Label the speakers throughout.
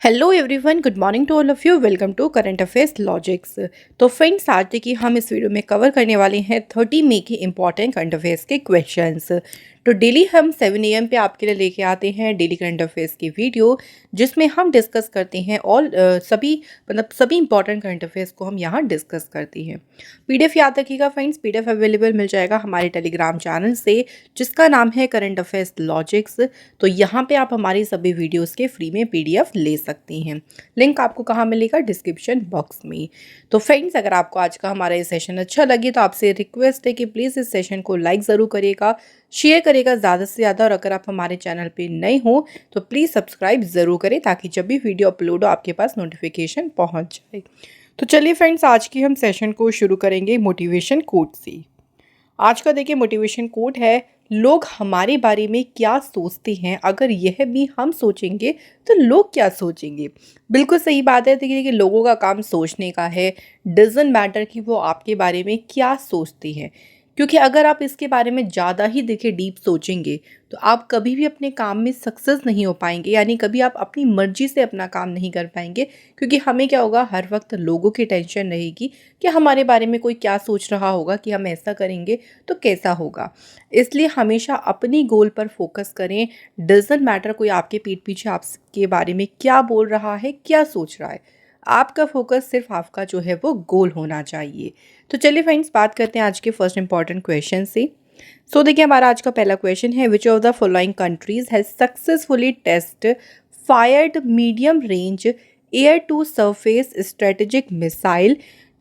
Speaker 1: Hello everyone, good morning to all of you. Welcome to current affairs logics. तो friends, आज देखिए हम इस वीडियो में कवर करने वाले हैं 30 मई के इंपॉर्टेंट करंट अफेयर्स के क्वेश्चंस। तो डेली हम 7 AM पे आपके लिए लेके आते हैं डेली करंट अफेयर्स की वीडियो, जिसमें हम डिस्कस करते हैं सभी इंपॉर्टेंट करंट अफेयर्स को हम यहाँ डिस्कस करते हैं। पीडीएफ याद रखिएगा फ्रेंड्स, पीडीएफ अवेलेबल मिल जाएगा हमारे टेलीग्राम चैनल से, जिसका नाम है करंट अफेयर्स लॉजिक्स। तो यहाँ पे आप हमारी सभी वीडियोस के फ्री में पीडीएफ ले सकती हैं। लिंक आपको कहाँ मिलेगा? डिस्क्रिप्शन बॉक्स में। तो फ्रेंड्स, अगर आपको आज का हमारा ये सेशन अच्छा लगे तो आपसे रिक्वेस्ट है कि प्लीज़ इस सेशन को लाइक ज़रूर करिएगा, शेयर करेगा ज़्यादा से ज़्यादा, और अगर आप हमारे चैनल पे नए हो तो प्लीज़ सब्सक्राइब ज़रूर करें, ताकि जब भी वीडियो अपलोड हो आपके पास नोटिफिकेशन पहुँच जाए। तो चलिए फ्रेंड्स, आज की हम सेशन को शुरू करेंगे मोटिवेशन कोट से। आज का देखिए मोटिवेशन कोट है, लोग हमारे बारे में क्या सोचते हैं, अगर यह भी हम सोचेंगे तो लोग क्या सोचेंगे। बिल्कुल सही बात है। देखिए लोगों का काम सोचने का है। डजंट मैटर कि वो आपके बारे में क्या सोचते हैं, क्योंकि अगर आप इसके बारे में ज़्यादा ही देखिए डीप सोचेंगे तो आप कभी भी अपने काम में सक्सेस नहीं हो पाएंगे, यानी कभी आप अपनी मर्जी से अपना काम नहीं कर पाएंगे। क्योंकि हमें क्या होगा, हर वक्त लोगों की टेंशन रहेगी कि हमारे बारे में कोई क्या सोच रहा होगा, कि हम ऐसा करेंगे तो कैसा होगा। इसलिए हमेशा अपनी गोल पर फोकस करें। डजंट मैटर कोई आपके पीठ पीछे आपके बारे में क्या बोल रहा है, क्या सोच रहा है। आपका फोकस सिर्फ आपका जो है वो गोल होना चाहिए। तो चलिए फ्रेंड्स, बात करते हैं आज के फर्स्ट इंपॉर्टेंट क्वेश्चन से। देखिए हमारा आज का पहला क्वेश्चन है, which of the following countries has successfully test fired medium range air to surface strategic missile,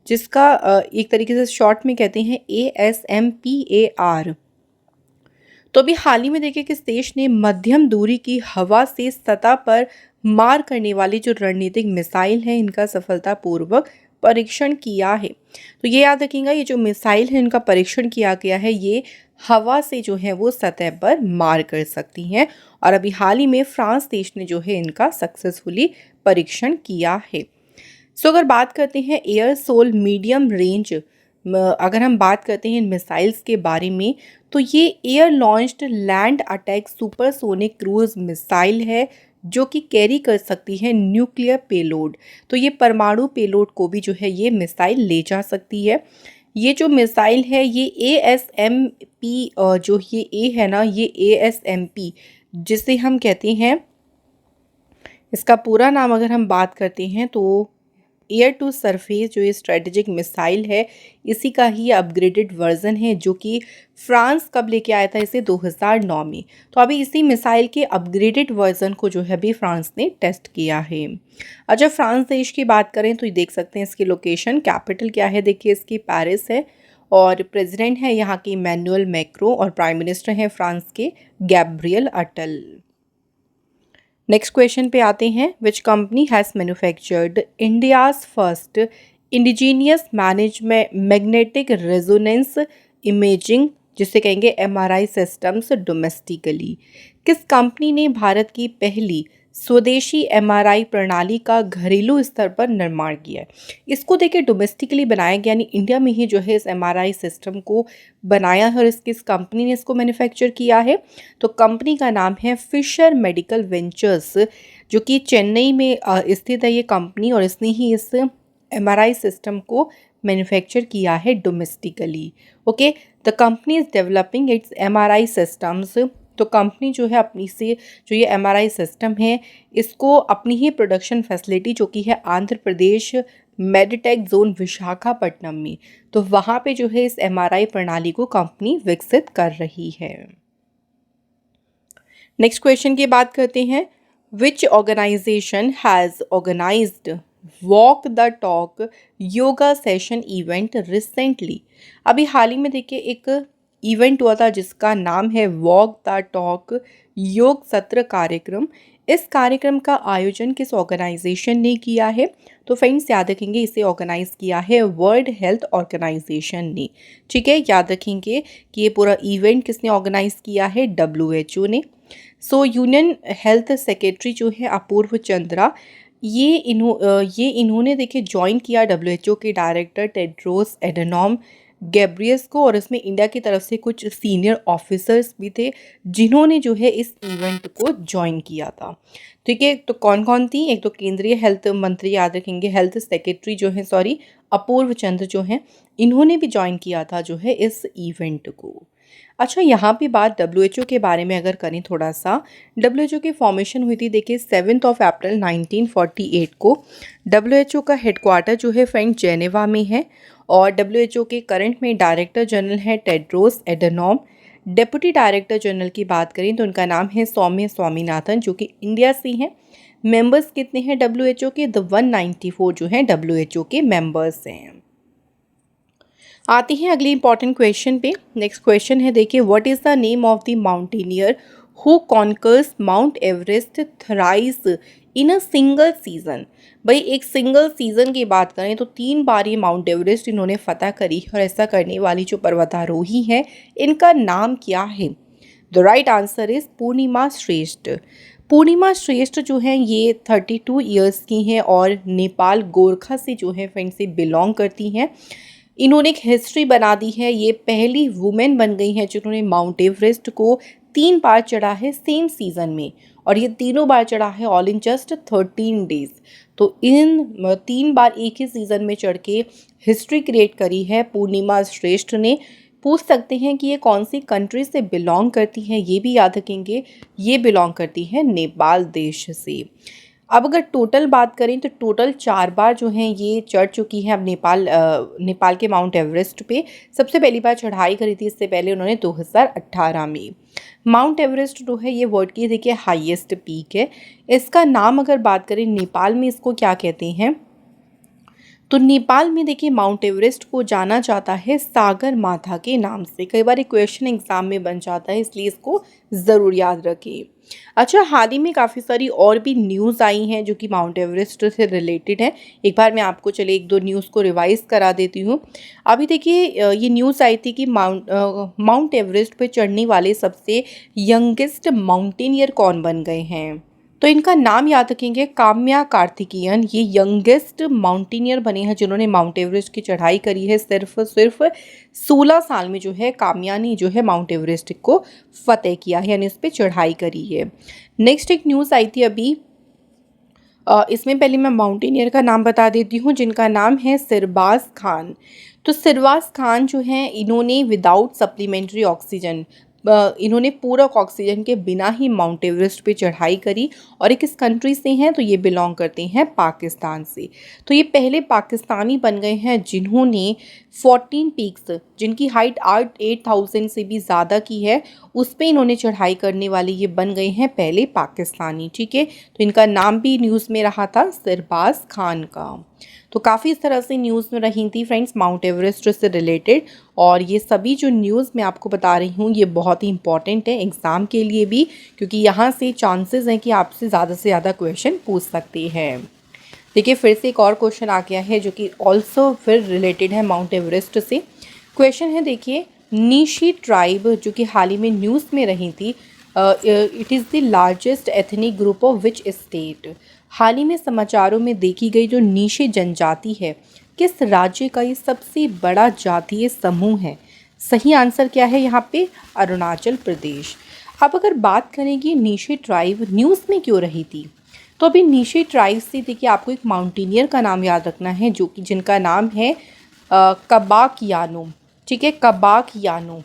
Speaker 1: जिसका एक तरीके से शॉर्ट में कहते हैं ASMPAR। तो अभी हाल ही में देखिए किस देश ने मध्यम दूरी की हवा से सतह पर मार करने वाली जो रणनीतिक मिसाइल है, इनका सफलतापूर्वक परीक्षण किया है। तो ये याद रखिएगा, ये जो मिसाइल है इनका परीक्षण किया गया है, ये हवा से जो है वो सतह पर मार कर सकती हैं। और अभी हाल ही में फ्रांस देश ने जो है इनका सक्सेसफुली परीक्षण किया है। अगर बात करते हैं एयर सोल मीडियम रेंज, अगर हम बात करते हैं इन मिसाइल्स के बारे में, तो ये air launched land attack supersonic cruise missile है, जो कि कैरी कर सकती है न्यूक्लियर पेलोड। तो ये परमाणु पेलोड को भी जो है ये मिसाइल ले जा सकती है। ये जो मिसाइल है ये ASMP, जो ये ए है ना, ये ASMP जिसे हम कहते हैं, इसका पूरा नाम अगर हम बात करते हैं तो एयर टू सरफेस जो ये स्ट्रेटेजिक मिसाइल है, इसी का ही अपग्रेडेड वर्जन है, जो कि फ्रांस कब लेके आया था इसे 2009 में। तो अभी इसी मिसाइल के अपग्रेडेड वर्जन को जो है अभी फ्रांस ने टेस्ट किया है। अच्छा, फ्रांस देश की बात करें तो ये देख सकते हैं इसकी लोकेशन, कैपिटल क्या है, देखिए इसकी पेरिस है, और प्रेसिडेंट है यहाँ की इमैनुअल मैक्रो, और प्राइम मिनिस्टर हैं फ्रांस के गैब्रियल अटल। नेक्स्ट क्वेश्चन पे आते हैं, which company has manufactured India's first indigenous management magnetic resonance imaging, जिसे कहेंगे MRI सिस्टम्स डोमेस्टिकली। किस कंपनी ने भारत की पहली स्वदेशी MRI प्रणाली का घरेलू स्तर पर निर्माण किया है? इसको देखिए डोमेस्टिकली बनाया गया, यानी इंडिया में ही जो है इस MRI सिस्टम को बनाया है, और किस कंपनी ने इसको मैन्युफैक्चर किया है? तो कंपनी का नाम है फिशर मेडिकल वेंचर्स, जो कि चेन्नई में स्थित है ये कंपनी, और इसने ही इस MRI सिस्टम को मैन्युफैक्चर किया है domestically. Okay, the company is developing it's MRI systems. तो कंपनी जो है अपनी से जो ये MRI सिस्टम है, इसको अपनी ही प्रोडक्शन फैसिलिटी जो कि है आंध्र प्रदेश मेडिटेक जोन विशाखापट्टनम में, तो वहाँ पे जो है इस MRI प्रणाली को कंपनी विकसित कर रही है। नेक्स्ट क्वेश्चन की बात करते हैं, which organization has organized walk the talk yoga session event recently. अभी हाल ही में देखिए एक इवेंट हुआ था जिसका नाम है वॉक द टॉक योग सत्र कार्यक्रम। इस कार्यक्रम का आयोजन किस ऑर्गेनाइजेशन ने किया है? तो फ्रेंड्स याद रखेंगे, इसे ऑर्गेनाइज किया है वर्ल्ड हेल्थ ऑर्गेनाइजेशन ने। ठीक है, याद रखेंगे कि ये पूरा इवेंट किसने ऑर्गेनाइज किया है? WHO ने। यूनियन हेल्थ सेक्रेटरी जो है अपूर्व चंद्रा, ये इन्होंने देखिए ज्वाइन किया WHO के डायरेक्टर टेड्रोस एडनॉम गैब्रियस को, और इसमें इंडिया की तरफ से कुछ सीनियर ऑफिसर्स भी थे जिन्होंने जो है इस इवेंट को ज्वाइन किया था। ठीक है, तो कौन कौन थी? एक तो केंद्रीय हेल्थ मंत्री, याद रखेंगे, हेल्थ सेक्रेटरी जो है, सॉरी, अपूर्व चंद्र जो हैं, इन्होंने भी ज्वाइन किया था जो है इस इवेंट को। अच्छा, यहाँ पे बात डब्ल्यूएचओ के बारे में अगर करें थोड़ा सा, डब्ल्यूएचओ की फॉर्मेशन हुई थी, देखिए 7 अप्रैल 1948 को। डब्ल्यूएचओ का हेडक्वार्टर जो है फ्रेंड जेनेवा में है, और डब्ल्यूएचओ के करंट में डायरेक्टर जनरल है Tedros Adhanom. Deputy director general की बात करें तो उनका नाम है सौम्य स्वामीनाथन, जो कि इंडिया से हैं। मेंबर्स कितने हैं डब्ल्यूएचओ के? 194 जो हैं डब्ल्यूएचओ के मेंबर्स हैं। आती हैं अगली इंपॉर्टेंट क्वेश्चन पे। नेक्स्ट क्वेश्चन है, देखिए, what is the name of the mountaineer who conquers mount Everest thrice in a single season? भाई, एक सिंगल सीजन की बात करें तो 3 बार ये माउंट एवरेस्ट इन्होंने फतह करी, और ऐसा करने वाली जो पर्वतारोही है, इनका नाम क्या है? द राइट आंसर इज पूर्णिमा श्रेष्ठ। पूर्णिमा श्रेष्ठ जो हैं ये 32 ईयर्स की हैं, और नेपाल गोरखा से जो है फ्रेंड से बिलोंग करती हैं। इन्होंने एक हिस्ट्री बना दी है, ये पहली वुमेन बन गई हैं जिन्होंने माउंट एवरेस्ट को 3 बार चढ़ा है सेम सीज़न में, और ये तीनों बार चढ़ा है ऑल इन जस्ट 13 डेज। तो इन 3 बार एक ही सीज़न में चढ़ के हिस्ट्री क्रिएट करी है पूर्णिमा श्रेष्ठ ने। पूछ सकते हैं कि ये कौन सी कंट्री से बिलोंग करती हैं, ये भी याद रखेंगे, ये बिलोंग करती है नेपाल देश से। अब अगर टोटल बात करें तो टोटल 4 बार जो हैं ये चढ़ चुकी हैं अब नेपाल के माउंट एवरेस्ट पे। सबसे पहली बार चढ़ाई करी थी इससे पहले उन्होंने 2018 में। माउंट एवरेस्ट जो है ये वर्ल्ड की देखिए हाईएस्ट पीक है। इसका नाम अगर बात करें नेपाल में इसको क्या कहते हैं, तो नेपाल में देखिए माउंट एवरेस्ट को जाना जाता है सागर माथा के नाम से। कई बार क्वेश्चन एग्जाम में बन जाता है, इसलिए इसको ज़रूर याद रखिए। अच्छा, हाल ही में काफ़ी सारी और भी न्यूज़ आई हैं जो कि माउंट एवरेस्ट से रिलेटेड है। एक बार मैं आपको चले 1-2 न्यूज़ को रिवाइज़ करा देती हूँ। अभी देखिए ये न्यूज़ आई थी कि माउंट एवरेस्ट पे चढ़ने वाले सबसे यंगेस्ट माउंटेनियर कौन बन गए हैं, तो इनका नाम याद रखेंगे, काम्या कार्तिकेयन। ये यंगेस्ट माउंटेनियर बने हैं जिन्होंने माउंट एवरेस्ट की चढ़ाई करी है। सिर्फ 16 साल में जो है काम्या ने जो है माउंट एवरेस्ट को फतेह किया है, यानी उस पर चढ़ाई करी है। नेक्स्ट एक न्यूज़ आई थी अभी, इसमें पहले मैं माउंटेनियर का नाम बता देती हूँ जिनका नाम है सिरबाज खान। तो सिरबाज खान जो हैं इन्होंने विदाउट सप्लीमेंट्री ऑक्सीजन, इन्होंने पूरक ऑक्सीजन के बिना ही माउंट एवरेस्ट पे चढ़ाई करी, और ये किस कंट्री से हैं, तो ये बिलोंग करते हैं पाकिस्तान से। तो ये पहले पाकिस्तानी बन गए हैं जिन्होंने 14 पीक्स, जिनकी हाइट 8,000 से भी ज़्यादा की है, उस पर इन्होंने चढ़ाई करने वाले ये बन गए हैं पहले पाकिस्तानी। ठीक है, तो इनका नाम भी न्यूज़ में रहा था सिरबाज खान का। तो काफ़ी इस तरह से न्यूज़ में रही थी फ्रेंड्स माउंट एवरेस्ट से रिलेटेड, और ये सभी जो न्यूज़ मैं आपको बता रही हूँ ये बहुत ही इंपॉर्टेंट है एग्ज़ाम के लिए भी, क्योंकि यहाँ से चांसेस हैं कि आपसे ज़्यादा क्वेश्चन पूछ सकते हैं। देखिए, फिर से एक और क्वेश्चन आ गया है जो कि ऑल्सो फिर रिलेटेड है माउंट एवरेस्ट से। क्वेश्चन है, देखिए, नीशी ट्राइब जो कि हाल ही में न्यूज़ में रही थी, it is the largest ethnic group of which state? हाल ही में समाचारों में देखी गई जो नीशी जनजाति है, किस राज्य का ये सबसे बड़ा जातीय समूह है? सही आंसर क्या है यहाँ पे? अरुणाचल प्रदेश। अब अगर बात करें कि नीशी ट्राइब न्यूज़ में क्यों रही थी, तो अभी नीशी ट्राइब से देखिए आपको एक माउंटेनियर का नाम याद रखना है जो कि जिनका नाम है कबाक यानो। ठीक है, कबाक यानो।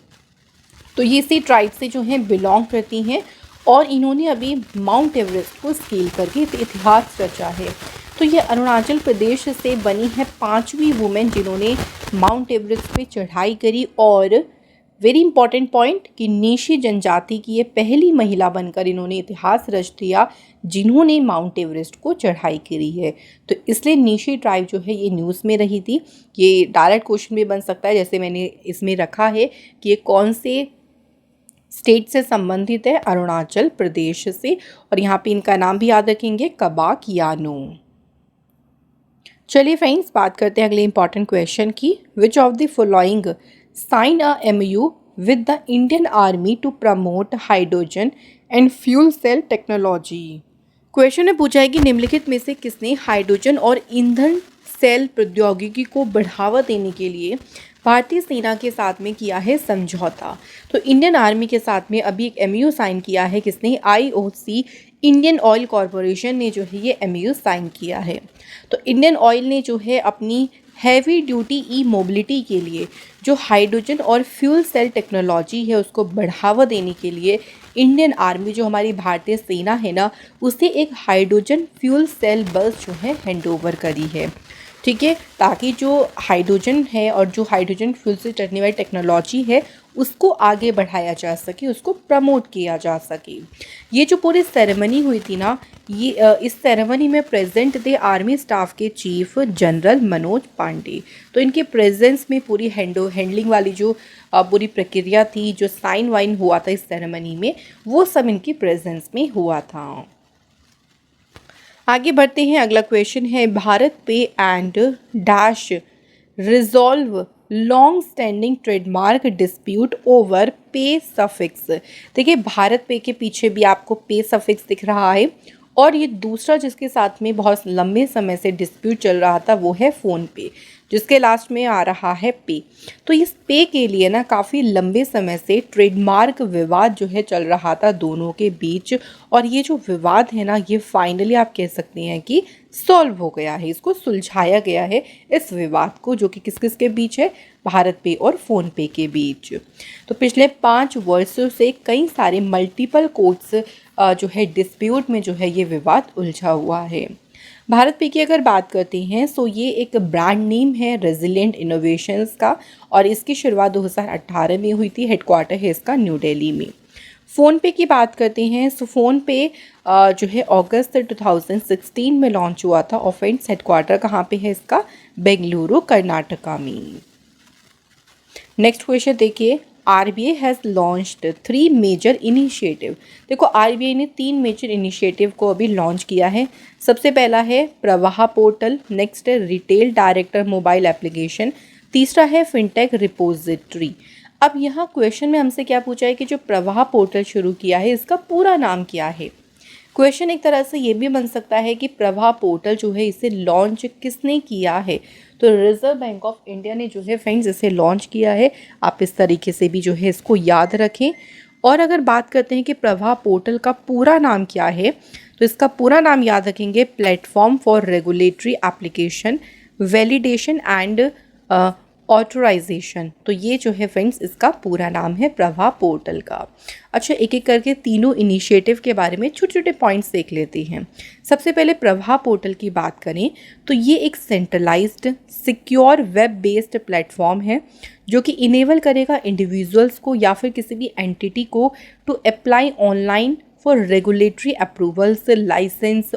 Speaker 1: तो ये इसी ट्राइब से जो हैं बिलोंग करती हैं, और इन्होंने अभी माउंट एवरेस्ट को स्केल करके इतिहास रचा है। तो ये अरुणाचल प्रदेश से बनी है 5वीं वुमेन जिन्होंने माउंट एवरेस्ट पे चढ़ाई करी, और वेरी इंपॉर्टेंट पॉइंट कि नीशी जनजाति की ये पहली महिला बनकर इन्होंने इतिहास रच दिया जिन्होंने माउंट एवरेस्ट को चढ़ाई करी है। तो इसलिए नीशी ट्राइब जो है ये न्यूज़ में रही थी। ये डायरेक्ट क्वेश्चन भी बन सकता है, जैसे मैंने इसमें रखा है कि ये कौन से स्टेट से संबंधित है, अरुणाचल प्रदेश से, और यहाँ पे इनका नाम भी याद रखेंगे, कबाक यानो। चलिए फ्रेंड्स, बात करते हैं अगले इंपॉर्टेंट क्वेश्चन की। Which of the following sign a MOU with the Indian army to promote hydrogen and fuel cell technology? Question में पूछा है कि निम्नलिखित में से किसने हाइड्रोजन और ईंधन सेल प्रौद्योगिकी को बढ़ावा देने के लिए भारतीय सेना के साथ में किया है समझौता। तो इंडियन आर्मी के साथ में अभी एक एमओयू साइन किया है किसने, आईओसी इंडियन ऑयल कॉरपोरेशन ने जो है ये एमओयू साइन किया है। तो इंडियन ऑयल ने जो है अपनी हैवी ड्यूटी ई मोबिलिटी के लिए जो हाइड्रोजन और फ्यूल सेल टेक्नोलॉजी है उसको बढ़ावा देने के लिए इंडियन आर्मी जो हमारी भारतीय सेना है ना उसे एक हाइड्रोजन फ्यूल सेल बस जो है हैंडओवर करी है। ठीक है, ताकि जो हाइड्रोजन है और जो हाइड्रोजन फ्यूल से चलने वाली टेक्नोलॉजी है उसको आगे बढ़ाया जा सके, उसको प्रमोट किया जा सके। ये जो पूरी सेरेमनी हुई थी ना, ये इस सेरेमनी में प्रेजेंट थे आर्मी स्टाफ के चीफ जनरल मनोज पांडे। तो इनके प्रेजेंस में पूरी हैंडलिंग वाली जो पूरी प्रक्रिया थी, जो साइन वाइन हुआ था इस सेरेमनी में, वो सब इनकी प्रेजेंस में हुआ था। आगे बढ़ते हैं, अगला क्वेश्चन है भारत पे and dash resolve long standing trademark dispute over पे सफिक्स। देखिए भारत पे के पीछे भी आपको पे सफिक्स दिख रहा है और ये दूसरा जिसके साथ में बहुत लंबे समय से डिस्प्यूट चल रहा था वो है फ़ोन पे, जिसके लास्ट में आ रहा है पे। तो इस पे के लिए ना काफ़ी लंबे समय से ट्रेडमार्क विवाद जो है चल रहा था दोनों के बीच, और ये जो विवाद है ना ये फाइनली आप कह सकते हैं कि सॉल्व हो गया है, इसको सुलझाया गया है इस विवाद को, जो कि किस किस के बीच है, भारत पे और फ़ोन पे के बीच। तो पिछले 5 वर्षों से कई सारे मल्टीपल कोर्ट्स जो है डिस्प्यूट में जो है ये विवाद उलझा हुआ है। भारत पे की अगर बात करते हैं तो ये एक ब्रांड नेम है रेजिलिएंट इनोवेशंस का, और इसकी शुरुआत 2018 में हुई थी। हेडक्वार्टर है इसका न्यू दिल्ली में। फ़ोन पे की बात करते हैं तो फ़ोन पे जो है अगस्त 2016 में लॉन्च हुआ था, और फ्रेंड्स हेडक्वार्टर कहाँ पे है इसका, बेंगलुरु कर्नाटका में। नेक्स्ट क्वेश्चन देखिए, RBI has launched 3 major initiative. देखो आरबीआई ने 3 मेजर इनिशिएटिव को अभी लॉन्च किया है। सबसे पहला है प्रवाह पोर्टल, नेक्स्ट है रिटेल डायरेक्टर मोबाइल एप्लीकेशन, तीसरा है फिनटेक रिपोजिटरी। अब यहाँ क्वेश्चन में हमसे क्या पूछा है कि जो प्रवाह पोर्टल शुरू किया है इसका पूरा नाम क्या है। क्वेश्चन एक तरह से ये भी बन सकता है कि प्रवाह पोर्टल जो है इसे लॉन्च किसने किया है। तो रिजर्व बैंक ऑफ इंडिया ने जो है फ्रेंड्स इसे लॉन्च किया है। आप इस तरीके से भी जो है इसको याद रखें। और अगर बात करते हैं कि प्रवाह पोर्टल का पूरा नाम क्या है, तो इसका पूरा नाम याद रखेंगे, platform for regulatory application validation and authorisation. तो ये जो है फ्रेंड्स इसका पूरा नाम है प्रवाह पोर्टल का। अच्छा, एक एक करके तीनों इनिशिएटिव के बारे में छोटे छोटे पॉइंट्स देख लेते हैं। सबसे पहले प्रवाह पोर्टल की बात करें तो ये एक centralised secure web based platform है जो कि इनेबल करेगा इंडिविजुअल्स को या फिर किसी भी एंटिटी को to apply online for regulatory approvals, licence,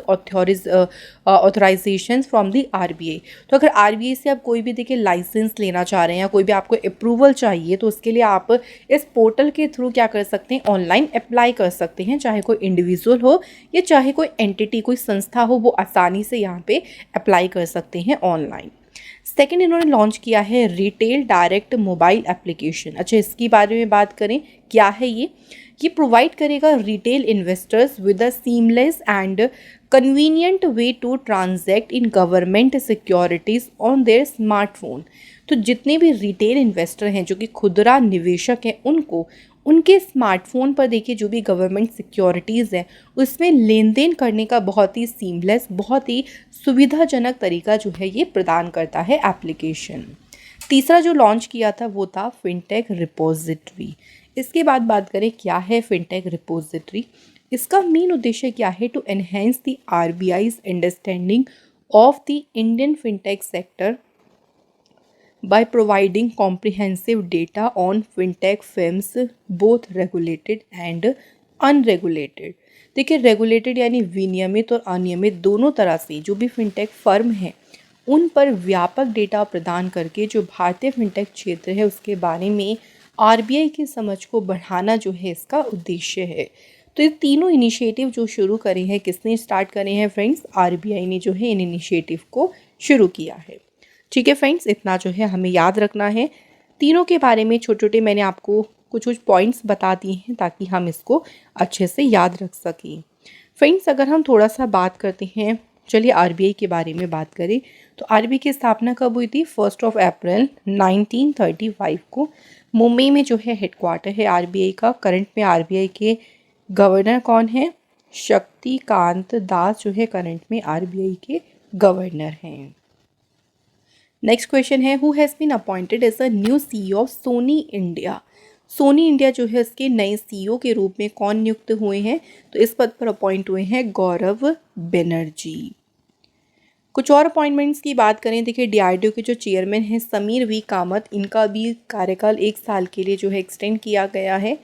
Speaker 1: authorisation from the RBI. तो अगर आरबीआई से आप कोई भी देखिए लाइसेंस लेना चाह रहे हैं या कोई भी आपको अप्रूवल चाहिए, तो उसके लिए आप इस पोर्टल के थ्रू क्या कर सकते हैं, ऑनलाइन अप्लाई कर सकते हैं। चाहे कोई इंडिविजुअल हो या चाहे कोई एंटिटी, कोई संस्था हो, वो आसानी से यहाँ पे अप्लाई कर सकते हैं ऑनलाइन। सेकेंड इन्होंने लॉन्च किया है रिटेल डायरेक्ट मोबाइल एप्लीकेशन। अच्छा, इसके बारे में बात करें, क्या है ये प्रोवाइड करेगा retail investors with a seamless and convenient way to transact in government securities on their smartphone. तो जितने भी रिटेल इन्वेस्टर हैं जो कि खुदरा निवेशक हैं, उनको उनके स्मार्टफोन पर देखिए जो भी गवर्नमेंट सिक्योरिटीज़ हैं उसमें लेन देन करने का बहुत ही सीमलेस, बहुत ही सुविधाजनक तरीका जो है ये प्रदान करता है एप्लीकेशन। तीसरा जो लॉन्च किया था वो था फिनटेक रिपोजिटरी। इसके बाद बात करें क्या है फिनटेक रिपोजिटरी। इसका मेन उद्देश्य क्या है, to enhance the RBI's understanding of the Indian fintech sector by providing comprehensive data on fintech firms both regulated and unregulated। देखिए रेगुलेटेड यानी विनियमित और अनियमित दोनों तरह से जो भी फिनटेक फर्म हैं उन पर व्यापक डेटा प्रदान करके जो भारतीय फिनटेक क्षेत्र है उसके बारे में आरबीआई की समझ को बढ़ाना जो है इसका उद्देश्य है। तो ये तीनों इनिशिएटिव जो शुरू करे हैं, किसने स्टार्ट करे हैं फ्रेंड्स, आरबीआई ने जो है इन इनिशिएटिव को शुरू किया है। ठीक है फ्रेंड्स, इतना जो है हमें याद रखना है। तीनों के बारे में छोटे छोटे मैंने आपको कुछ कुछ पॉइंट्स बता दिए हैं ताकि हम इसको अच्छे से याद रख सकें। फ्रेंड्स, अगर हम थोड़ा सा बात करते हैं चलिए आरबीआई के बारे में बात करें तो आरबीआई की स्थापना कब हुई थी? 1 अप्रैल 1935 को। मुंबई में जो है हेडक्वार्टर है आरबीआई का। करंट में आरबीआई के गवर्नर कौन है? शक्तिकांत दास जो है करंट में आरबीआई के गवर्नर हैं। नेक्स्ट क्वेश्चन है, who has been appointed as a new CEO of Sony India? Sony India जो है इसके नए सीईओ के रूप में कौन नियुक्त हुए हैं? तो इस पद पर अपॉइंट हुए हैं गौरव बनर्जी। कुछ और अपॉइंटमेंट्स की बात करें, देखिए डीआरडीओ के जो चेयरमैन हैं समीर वी कामत, इनका भी कार्यकाल 1 साल के लिए जो है एक्सटेंड किया गया है।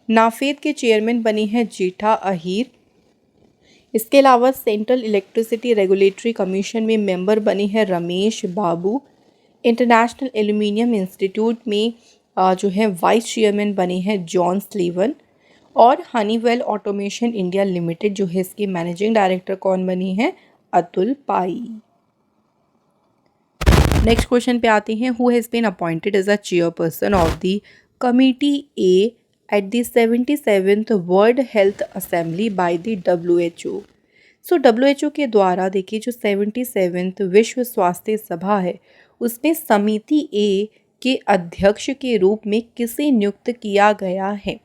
Speaker 1: नाफेद के चेयरमैन बनी है जेठा अहीर। इसके अलावा सेंट्रल इलेक्ट्रिसिटी रेगुलेटरी कमीशन में मेंबर बनी है रमेश बाबू। इंटरनेशनल एल्यूमिनियम इंस्टीट्यूट में जो है वाइस चेयरमैन बने हैं जॉन स्लीवन। और हनीवेल ऑटोमेशन इंडिया लिमिटेड जो है इसके मैनेजिंग डायरेक्टर कौन बनी है? अतुल पाई। नेक्स्ट क्वेश्चन पे आते हैं, who has been appointed as a chairperson of the committee A at the 77th world health assembly by the WHO? So WHO के द्वारा देखिए जो 77th विश्व स्वास्थ्य सभा है उसमें समिति ए के अध्यक्ष के रूप में किसे नियुक्त किया गया है?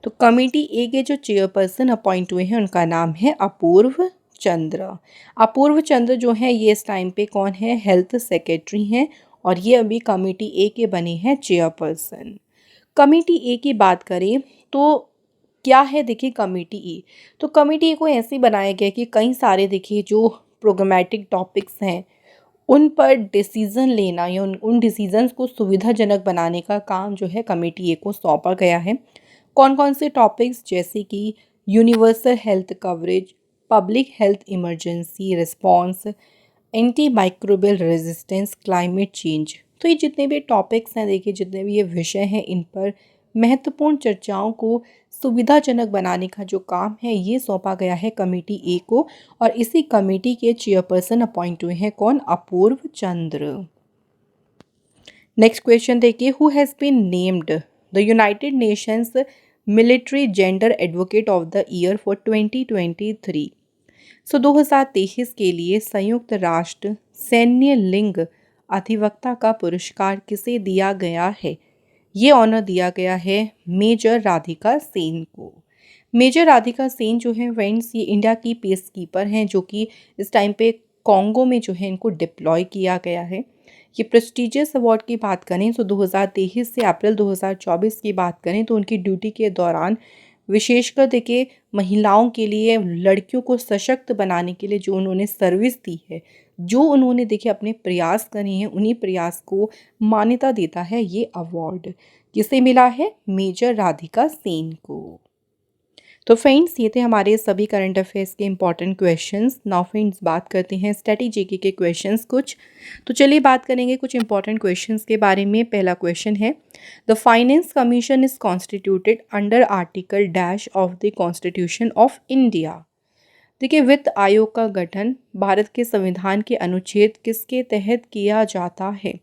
Speaker 1: तो कमिटी ए के जो चेयरपर्सन अपॉइंट हुए हैं उनका नाम है अपूर्व चंद्र। अपूर्व चंद्र जो है ये इस टाइम पे कौन है? हेल्थ सेक्रेटरी हैं और ये अभी कमिटी ए के बने हैं चेयरपर्सन। कमिटी ए की बात करें तो क्या है, देखिए कमिटी ए, तो कमिटी ए को ऐसे बनाया गया कि कई सारे देखिए जो प्रोग्रामेटिक टॉपिक्स हैं उन पर डिसीज़न लेना या उन डिसीजंस को सुविधाजनक बनाने का काम जो है कमेटी ए को सौंपा गया है। कौन कौन से टॉपिक्स, जैसे कि universal health coverage, public health emergency response, anti microbial resistance, climate change. तो ये जितने भी टॉपिक्स हैं, देखिए जितने भी ये विषय हैं, इन पर महत्वपूर्ण चर्चाओं को सुविधाजनक बनाने का जो काम है ये सौंपा गया है कमेटी ए को। और इसी कमेटी के चेयरपर्सन अपॉइंट हुए हैं कौन? अपूर्व चंद्र। नेक्स्ट क्वेश्चन देखिए, who has been named the United Nations military gender advocate of the year for 2023? So 2023 के लिए संयुक्त राष्ट्र सैन्य लिंग अधिवक्ता का पुरस्कार किसे दिया गया है? ये ऑनर दिया गया है मेजर राधिका सेन को। मेजर राधिका सेन जो है फ्रेंड्स ये इंडिया की पीस कीपर हैं जो कि इस टाइम पे कॉन्गो में जो है इनको डिप्लॉय किया गया है। ये प्रेस्टिजियस अवार्ड की बात करें तो 2023 से अप्रैल 2024 की बात करें तो उनकी ड्यूटी के दौरान विशेषकर देखिए महिलाओं के लिए, लड़कियों को सशक्त बनाने के लिए जो उन्होंने सर्विस दी है, जो उन्होंने देखिए अपने प्रयास करे हैं, उन्हीं प्रयास को मान्यता देता है ये अवार्ड। किसे मिला है? मेजर राधिका सेन को। तो फ्रेंड्स ये थे हमारे सभी करंट अफेयर्स के इंपॉर्टेंट क्वेश्चंस। नाउ फ्रेंड्स बात करते हैं स्ट्रेटेजी के क्वेश्चंस कुछ। तो चलिए बात करेंगे कुछ इंपॉर्टेंट क्वेश्चंस के बारे में। पहला क्वेश्चन है, the finance commission is constituted under article dash of the constitution of India? देखिए वित्त आयोग का गठन भारत के संविधान के अनुच्छेद किसके तहत किया जाता है?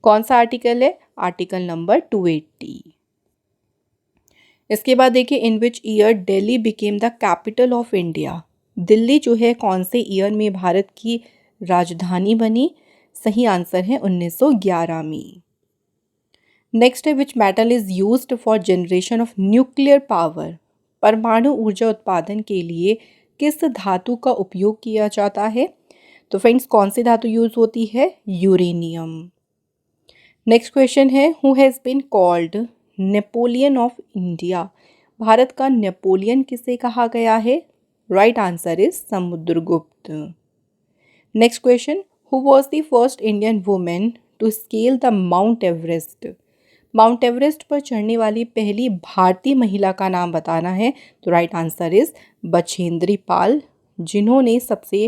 Speaker 1: कौन सा आर्टिकल है? Article number 280। इसके बाद देखिए in which year Delhi became the capital of India? Delhi जो है कौन से ईयर में भारत की राजधानी बनी? सही आंसर है 1911 में। नेक्स्ट है, which metal is used for generation of nuclear power? परमाणु ऊर्जा उत्पादन के लिए किस धातु का उपयोग किया जाता है? तो फ्रेंड्स कौन सी धातु यूज होती है? यूरेनियम। नेक्स्ट क्वेश्चन है, who has been called Napoleon of India? Bharat का नेपोलियन किसे कहा गया है? Right answer is Samudragupta. Next question, who was the first Indian women to scale the Mount Everest? Mount Everest पर चढ़ने वाली पहली भारतीय महिला का नाम बताना है। तो right answer is Bachendri Pal, जिन्होंने सबसे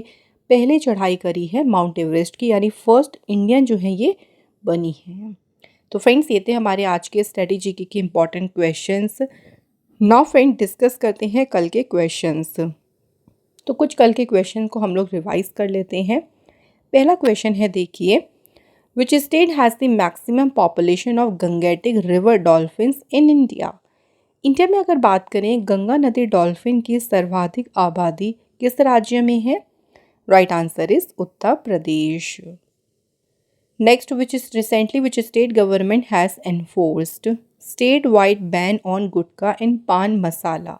Speaker 1: पहले चढ़ाई करी है माउंट एवरेस्ट की, यानी फर्स्ट इंडियन जो है ये बनी है। तो फ्रेंड्स ये थे हमारे आज के स्ट्रेटेजी के important questions. Now friend discuss करते हैं कल के क्वेश्चंस। तो कुछ कल के क्वेश्चन को हम लोग रिवाइज कर लेते हैं। पहला क्वेश्चन है देखिए, which state has the maximum population of Gangetic river dolphins in India? India में अगर बात करें गंगा नदी डॉल्फिन की सर्वाधिक आबादी किस राज्य में है? Right answer is Uttar Pradesh. Next, which state government has enforced statewide ban on gutkha and पान मसाला?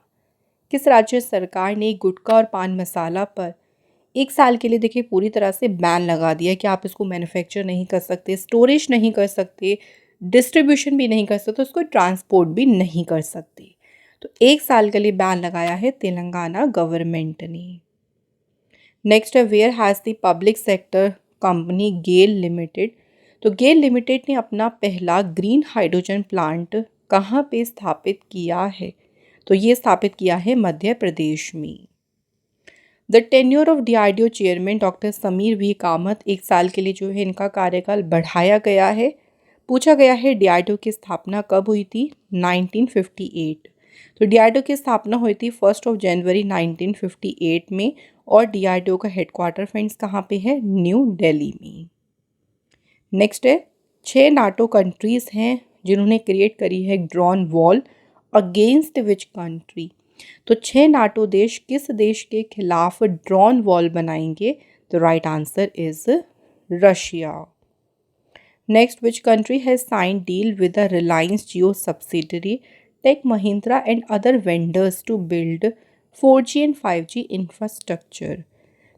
Speaker 1: किस राज्य सरकार ने गुटखा और पान मसाला पर 1 साल के लिए देखिए पूरी तरह से बैन लगा दिया कि आप इसको मैन्युफैक्चर नहीं कर सकते, स्टोरेज नहीं कर सकते, डिस्ट्रीब्यूशन भी नहीं कर सकते, उसको ट्रांसपोर्ट भी नहीं कर सकते। तो 1 साल के लिए बैन लगाया है तेलंगाना गवर्नमेंट ने। नेक्स्ट है where has the public sector company GAIL limited, तो गेल लिमिटेड ने अपना पहला ग्रीन हाइड्रोजन प्लांट कहाँ पे स्थापित किया है? तो ये स्थापित किया है मध्य प्रदेश में। The tenure of DRDO chairman doctor Samir V Kamat, 1 साल के लिए जो है इनका कार्यकाल बढ़ाया गया है। पूछा गया है डीआरडीओ की स्थापना कब हुई थी? 1958। तो डीआरडीओ की स्थापना हुई थी 1 जनवरी 1958 में और डीआरडीओ का हेडक्वार्टर फ्रेंड्स कहाँ पे है? न्यू दिल्ली में। नेक्स्ट है 6 नाटो कंट्रीज़ हैं जिन्होंने क्रिएट करी है drone wall against which country? तो 6 नाटो देश किस देश के खिलाफ ड्रोन वॉल बनाएंगे? तो right answer is Russia. Next, which country has sign deal with the Reliance Jio subsidiary Tech Mahindra and other vendors to build 4G and 5G infrastructure?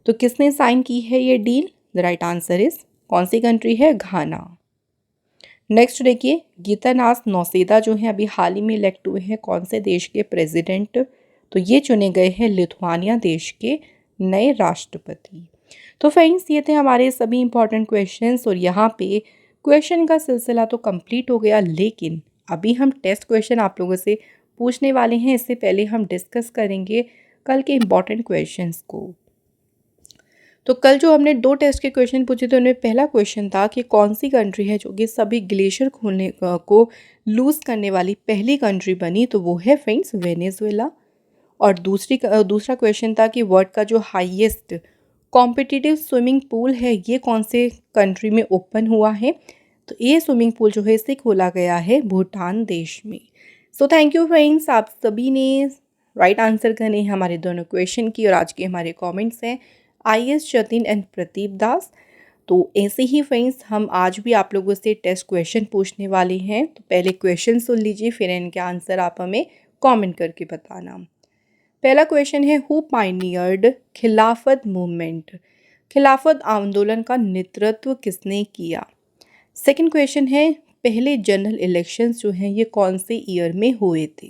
Speaker 1: तो किसने साइन की है ये deal? The right answer is, कौन सी कंट्री है? घाना। नेक्स्ट देखिए, गीतानाथ नौसेदा जो हैं अभी हाल ही में इलेक्ट हुए हैं कौन से देश के प्रेसिडेंट? तो ये चुने गए हैं लिथुआनिया देश के नए राष्ट्रपति। तो फ्रेंड्स, ये थे हमारे सभी इंपॉर्टेंट क्वेश्चंस और यहाँ पे क्वेश्चन का सिलसिला तो कंप्लीट हो गया, लेकिन अभी हम टेस्ट क्वेश्चन आप लोगों से पूछने वाले हैं। इससे पहले हम डिस्कस करेंगे कल के इम्पॉर्टेंट क्वेश्चंस को। तो कल जो हमने 2 टेस्ट के क्वेश्चन पूछे थे उनमें पहला क्वेश्चन था कि कौन सी कंट्री है जो कि सभी ग्लेशियर खोलने को लूज़ करने वाली पहली कंट्री बनी? तो वो है फ्रेंड्स वेनेजुएला। और दूसरा क्वेश्चन था कि वर्ल्ड का जो हाईएस्ट कॉम्पिटिटिव स्विमिंग पूल है ये कौन से कंट्री में ओपन हुआ है? तो ये स्विमिंग पूल जो है इसे खोला गया है भूटान देश में। सो थैंक यू फ्रेंड्स, आप सभी ने राइट आंसर करने हैं हमारे दोनों क्वेश्चन की। और आज के हमारे कमेंट्स हैं IS जतिन एंड प्रदीप दास। तो ऐसे ही फ्रेंड्स हम आज भी आप लोगों से टेस्ट क्वेश्चन पूछने वाले हैं। तो पहले क्वेश्चन सुन लीजिए, फिर इनके आंसर आप हमें कमेंट करके बताना। पहला क्वेश्चन है, हु पायनियर्ड खिलाफत मूवमेंट? खिलाफत आंदोलन का नेतृत्व किसने किया? सेकंड क्वेश्चन है, पहले जनरल इलेक्शंस जो हैं ये कौन से ईयर में हुए थे?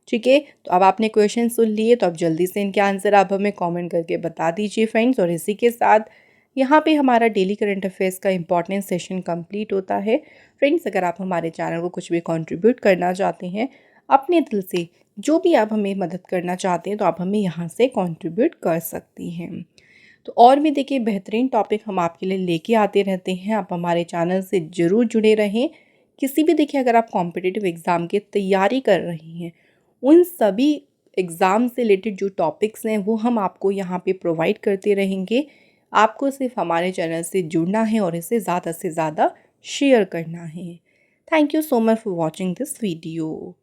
Speaker 1: ठीक है, तो अब आपने क्वेश्चन सुन लिए तो अब जल्दी से इनके आंसर आप हमें कमेंट करके बता दीजिए फ्रेंड्स। और इसी के साथ यहाँ पे हमारा डेली करंट अफेयर्स का इंपॉर्टेंट सेशन कंप्लीट होता है। फ्रेंड्स, अगर आप हमारे चैनल को कुछ भी कंट्रीब्यूट करना चाहते हैं अपने दिल से, जो भी आप हमें मदद करना चाहते हैं, तो आप हमें यहाँ से कंट्रीब्यूट कर सकती हैं। तो और भी देखिए बेहतरीन टॉपिक हम आपके लिए लेके आते रहते हैं, आप हमारे चैनल से ज़रूर जुड़े रहें। किसी भी देखिए अगर आप कॉम्पिटिटिव एग्ज़ाम की तैयारी कर रही हैं, उन सभी एग्ज़ाम से रिलेटेड जो टॉपिक्स हैं वो हम आपको यहाँ पे प्रोवाइड करते रहेंगे। आपको सिर्फ हमारे चैनल से जुड़ना है और इसे ज़्यादा से ज़्यादा शेयर करना है। Thank you so much for watching this video.